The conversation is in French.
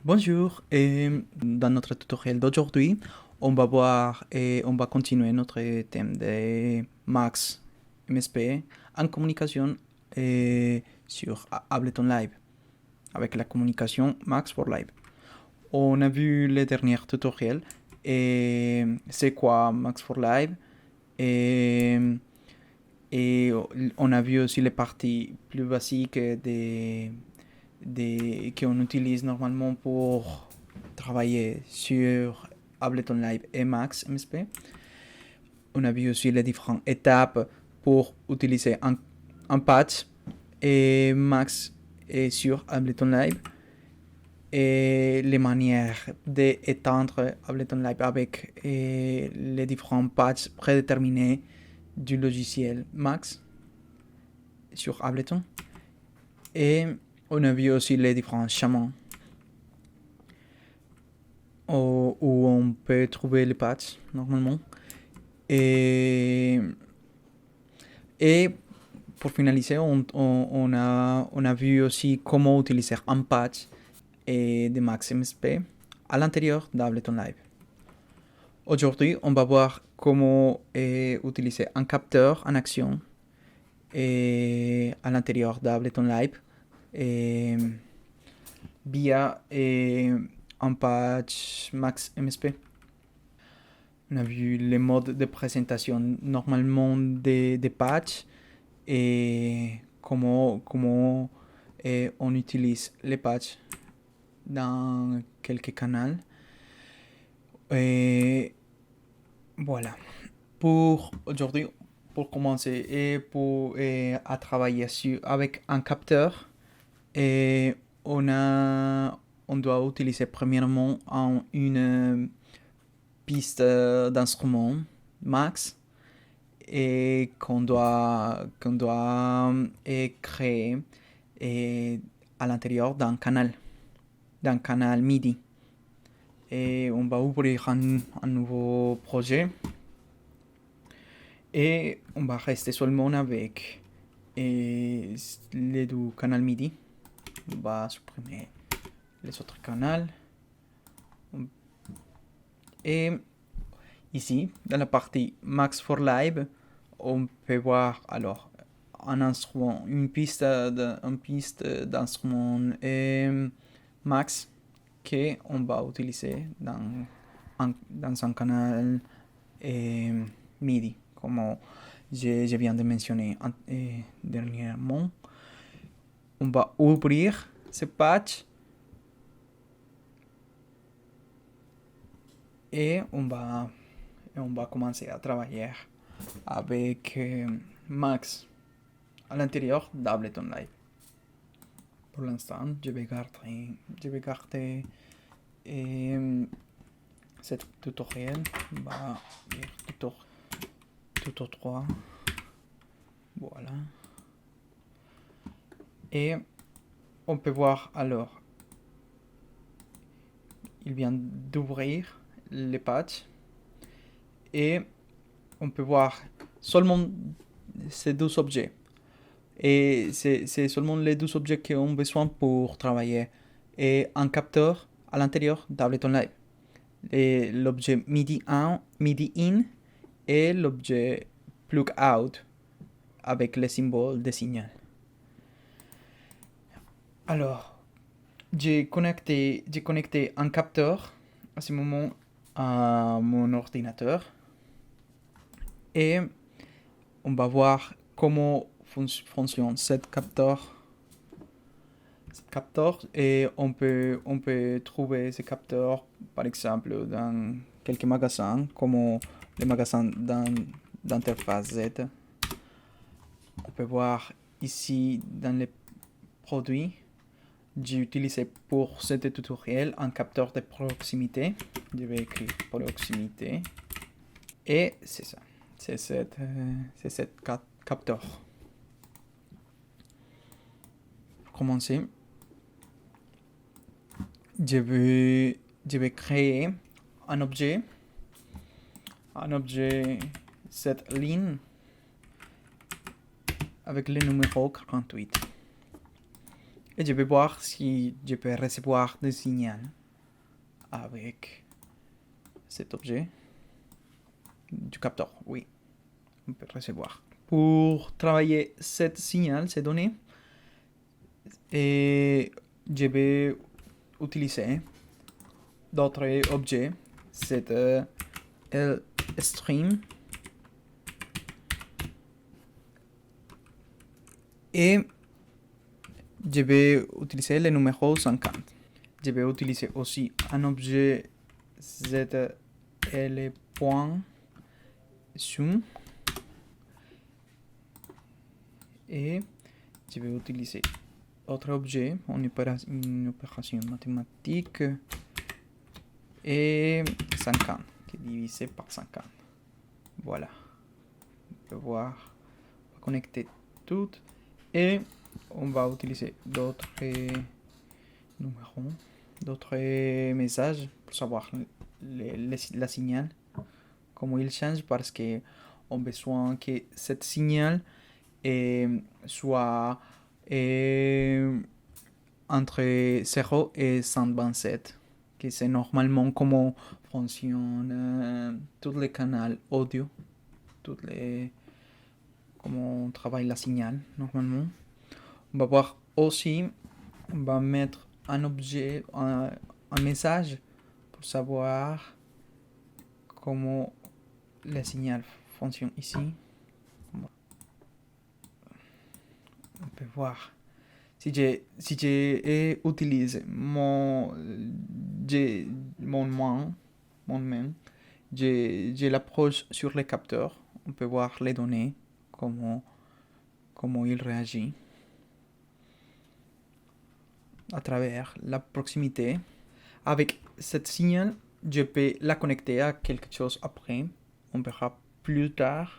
Bonjour, et dans notre tutoriel d'aujourd'hui, on va continuer notre thème de Max MSP en communication sur Ableton Live, avec la communication Max for Live. On a vu le dernier tutoriel et c'est quoi Max for Live et, et on a vu aussi les parties plus basiques qu'on utilise normalement pour travailler sur Ableton Live et Max MSP. On a vu aussi les différentes étapes pour utiliser un patch et Max et sur Ableton Live et les manières d'étendre Ableton Live avec les différents patchs prédéterminés du logiciel Max sur Ableton. Et on a vu aussi les différents chemins où on peut trouver les patchs normalement. Et, et pour finaliser, on a vu aussi comment utiliser un patch de Max MSP à l'intérieur d'Ableton Live. Aujourd'hui, on va voir comment utiliser un capteur en action à l'intérieur d'Ableton Live via un patch Max MSP. On a vu les modes de présentation normalement des patchs et comment on utilise les patchs dans quelques canaux. Et voilà. Pour aujourd'hui, pour commencer et pour à travailler avec un capteur, et on doit utiliser premièrement une piste d'instrument max et qu'on doit créer à l'intérieur d'un canal MIDI. Et on va ouvrir un nouveau projet et on va rester seulement avec les deux canaux MIDI. On va supprimer les autres canaux. Et ici, dans la partie Max for Live, on peut voir alors un instrument, une piste d'instrument Max qu'on va utiliser dans un canal MIDI, comme je viens de mentionner dernièrement. On va ouvrir ce patch et on va commencer à travailler avec Max à l'intérieur d'Ableton Live. Pour l'instant, je vais garder ce tutoriel. On va dire tuto 3. Voilà. Et on peut voir alors, il vient d'ouvrir les patchs et on peut voir seulement ces deux objets. Et c'est seulement les deux objets qui ont besoin pour travailler. Et un capteur à l'intérieur d'Ableton Live. Et l'objet MIDI in et l'objet plug out avec le symbole de signal. Alors, j'ai connecté un capteur à ce moment à mon ordinateur et on va voir comment fonctionne cet capteur. Et on peut trouver ces capteurs par exemple dans quelques magasins comme les magasins d'interface Z. On peut voir ici dans les produits, j'ai utilisé pour ce tutoriel un capteur de proximité. Je vais écrire proximité et c'est ça, c'est cette capteur. Pour commencer, je vais créer un objet, cette ligne avec le numéro 48. Et je vais voir si je peux recevoir des signaux avec cet objet du capteur. Oui, on peut recevoir. Pour travailler cette signal, ces données, et je vais utiliser d'autres objets. C'est le stream. Et je vais utiliser le numéro 50. Je vais utiliser aussi un objet ZL.zoom. Et je vais utiliser autre objet, une opération mathématique, et 50, qui est divisé par 50. Voilà. On peut voir, on va connecter tout, et on va utiliser d'autres numéros, d'autres messages pour savoir la signal, comment il change, parce que on a besoin que cette signal soit entre 0 et 127, que c'est normalement comment fonctionnent tous les canaux audio, comment on travaille la signal normalement. On va voir aussi, on va mettre un objet, un message pour savoir comment la signal fonctionne ici. On peut voir. Si j'utilise mon main, je l'approche sur le capteur. On peut voir les données, comment il réagit à travers la proximité. Avec cette signal, je peux la connecter à quelque chose après. On verra plus tard